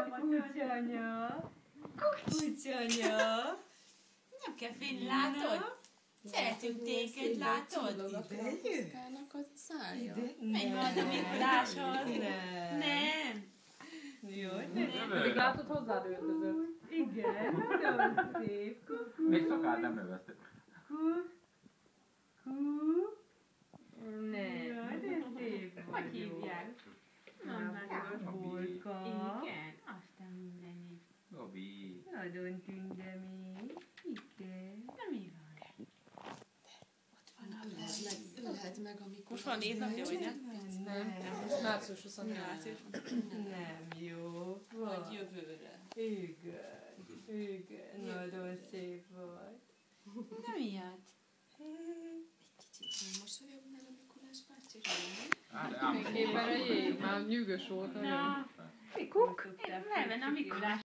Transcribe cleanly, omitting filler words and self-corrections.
Kutyanya. Kutyanya. Nem kell félni, látod? Szeretünk téged, látod? Idejön? A szája. Megy majd a Mikuláshoz. Nem. Jó, Még látod, hozzád öltözött. igen, nagyon szép. Még sokáig nem neveztek. Nem, de szép vagy. Hogy hívják? Borka. Igen, aztán mindenit. Gabi. Nagyon tündemi. Igen. Na mi van? Ölhet meg a Mikulás. Most van névnapja, vagy nem? Nem. Március 28. Nem jó. Vagy jövőre. Igen, nagyon szép vagy. Na miatt? Kicsit mosolyognál a Mikulás bácsi? Hát, Éppen a jég, már nyűgös volt nagyon. Na, Mikor? leven a Mikulás.